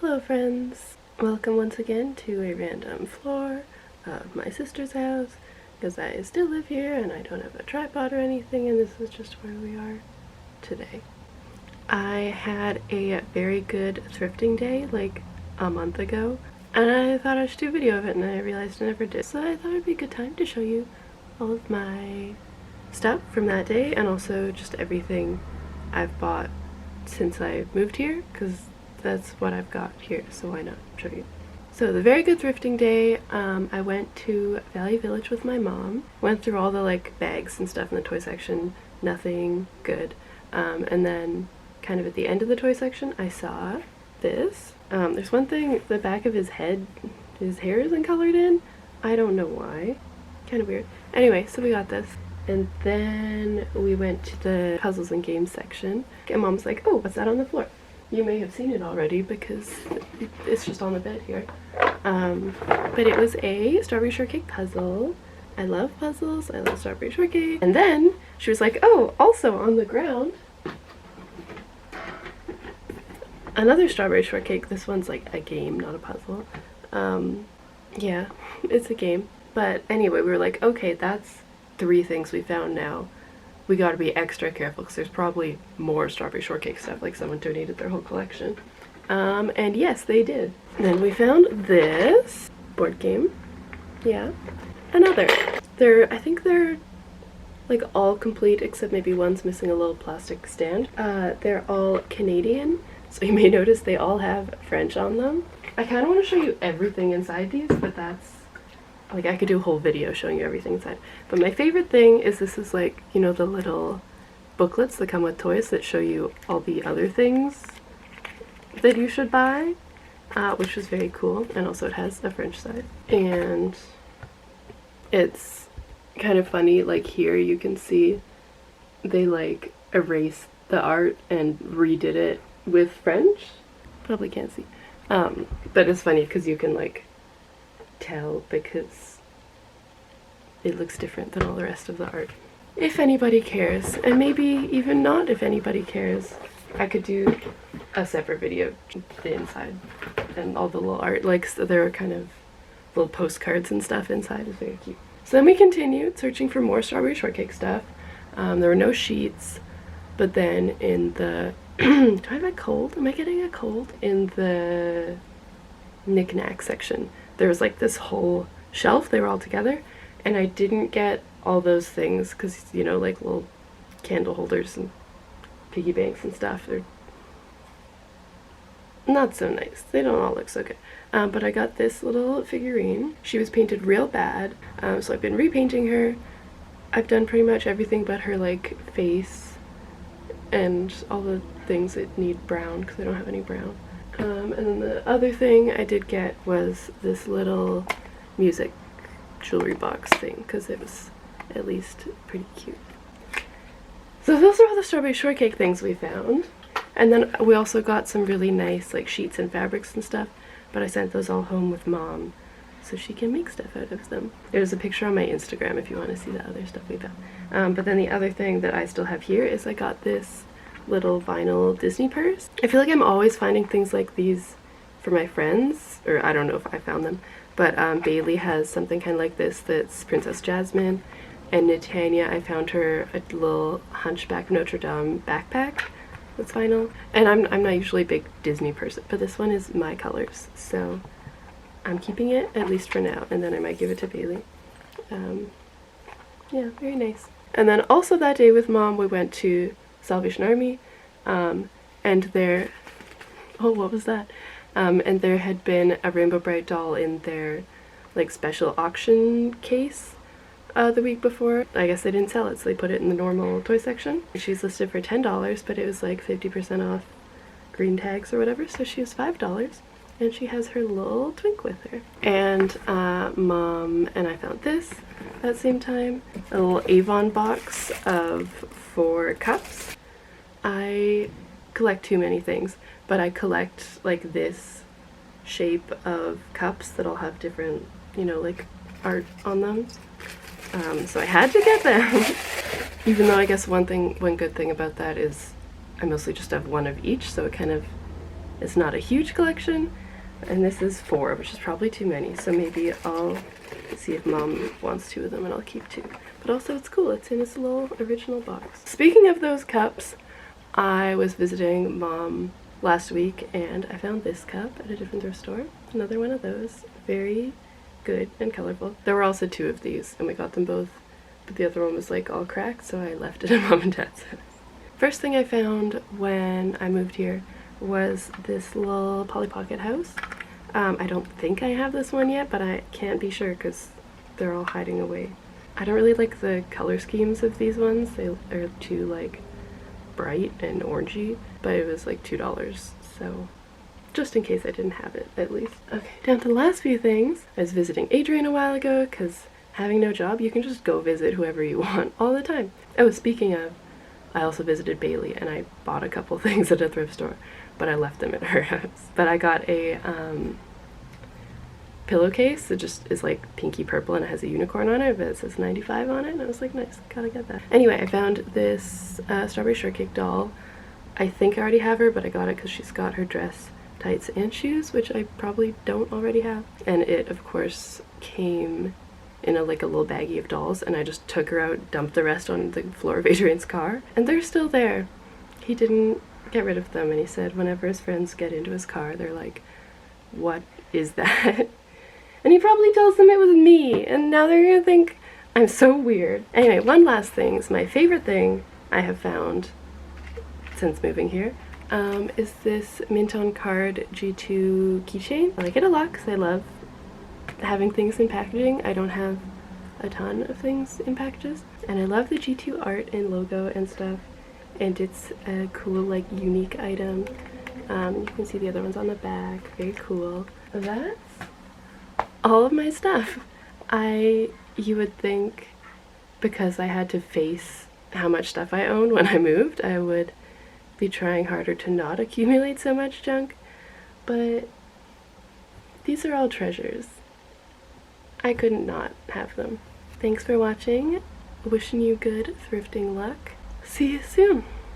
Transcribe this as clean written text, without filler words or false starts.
Hello friends! Welcome once again to a random floor of my sister's house, because I still live here and I don't have a tripod or anything, and this is just where we are today. I had a very good thrifting day like a month ago, and I thought I should do a video of it, and I realized I never did. So I thought it'd be a good time to show you all of my stuff from that day, and also just everything I've bought since I moved here, because that's what I've got here, so why not show you. So the very good thrifting day, I went to Valley Village with my mom, went through all the like bags and stuff in the toy section, nothing good, and then kind of at the end of the toy section I saw this. There's one thing, the back of his head, his hair isn't colored in, I don't know why, kind of weird. Anyway, so we got this. And then we went to the puzzles and games section, and mom's like, oh, what's that on the floor? You may have seen it already because it's just on the bed here. But it was a strawberry shortcake puzzle. I love puzzles, I love strawberry shortcake. And then she was like, oh, also on the ground, another strawberry shortcake. This one's like a game, not a puzzle. Yeah, it's a game. But anyway, we were like, okay, that's 3 things we found now. We gotta be extra careful because there's probably more strawberry shortcake stuff, like someone donated their whole collection. And yes, they did. Then we found this board game. Yeah. Another. I think they're like all complete except maybe one's missing a little plastic stand. They're all Canadian, so you may notice they all have French on them. I kind of want to show you everything inside these, but that's like, I could do a whole video showing you everything inside. But my favorite thing is this is like, you know, the little booklets that come with toys that show you all the other things that you should buy, which was very cool. And also it has a French side. And it's kind of funny, like here you can see they like erased the art and redid it with French. Probably can't see. But it's funny because you can like tell because it looks different than all the rest of the art. If anybody cares, and maybe even not if anybody cares, I could do a separate video of the inside and all the little art. Like, so there are kind of little postcards and stuff inside. It's very cute. So then we continued searching for more strawberry shortcake stuff. There were no sheets, but then in the do I have a cold? Am I getting a cold? In the knick-knack section, there was like this whole shelf, they were all together, and I didn't get all those things because, you know, like little candle holders and piggy banks and stuff, they're not so nice. They don't all look so good. But I got this little figurine. She was painted real bad, so I've been repainting her. I've done pretty much everything but her like face and all the things that need brown because I don't have any brown. And then the other thing I did get was this little music jewelry box thing because it was at least pretty cute. So those are all the strawberry shortcake things we found. And then we also got some really nice like sheets and fabrics and stuff, but I sent those all home with mom so she can make stuff out of them. There's a picture on my Instagram if you want to see the other stuff we found. But then the other thing that I still have here is I got this little vinyl Disney purse. I feel like I'm always finding things like these for my friends, or I don't know if I found them, but Bailey has something kind of like this that's Princess Jasmine, and Natania, I found her a little Hunchback of Notre Dame backpack that's vinyl. And I'm not usually a big Disney person, but this one is my colors, so I'm keeping it at least for now, and then I might give it to Bailey. Yeah, very nice. And then also that day with mom we went to Salvation Army, and there, oh, what was that? And there had been a Rainbow Bright doll in their like special auction case the week before. I guess they didn't sell it, so they put it in the normal toy section. She's listed for $10, but it was like 50% off green tags or whatever, so she was $5, and she has her little twink with her. And mom and I found this at the same time, a little Avon box of 4 cups. I collect too many things, but I collect like this shape of cups that all have different, you know, like art on them. So I had to get them. Even though I guess one good thing about that is I mostly just have one of each, so it kind of It's not a huge collection, and this is 4, which is probably too many, so maybe I'll see if Mom wants 2 of them and I'll keep 2. But also it's cool, it's in its little original box. Speaking of those cups, I was visiting Mom last week and I found this cup at a different thrift store. Another one of those. Very good and colorful. There were also 2 of these and we got them both, but the other one was like all cracked, so I left it at Mom and Dad's house. First thing I found when I moved here was this little Polly Pocket house. I don't think I have this one yet, but I can't be sure because they're all hiding away. I don't really like the color schemes of these ones. They are too like bright and orangey, but it was like $2, so just in case I didn't have it at least. Okay, down to the last few things. I was visiting Adrian a while ago because having no job, you can just go visit whoever you want all the time. Oh, speaking of, I also visited Bailey and I bought a couple things at a thrift store, but I left them at her house. But I got a pillowcase that just is like pinky purple and it has a unicorn on it, but it says 95 on it, and I was like, nice, gotta get that. Anyway, I found this strawberry shortcake doll. I think I already have her, but I got it because she's got her dress, tights, and shoes, which I probably don't already have. And it, of course, came in like a little baggie of dolls, and I just took her out, dumped the rest on the floor of Adrian's car, and they're still there. He didn't get rid of them, and he said whenever his friends get into his car, they're like, what is that? And he probably tells them it was me, and now they're gonna think I'm so weird. Anyway, one last thing is my favorite thing I have found since moving here is this mint on card G2 keychain. I like it a lot because I love having things in packaging. I don't have a ton of things in packages, and I love the G2 art and logo and stuff, and it's a cool like unique item. You can see the other ones on the back, very cool. That's all of my stuff. You would think because I had to face how much stuff I owned when I moved, I would be trying harder to not accumulate so much junk, but these are all treasures. I couldn't not have them. Thanks for watching. Wishing you good thrifting luck. See you soon.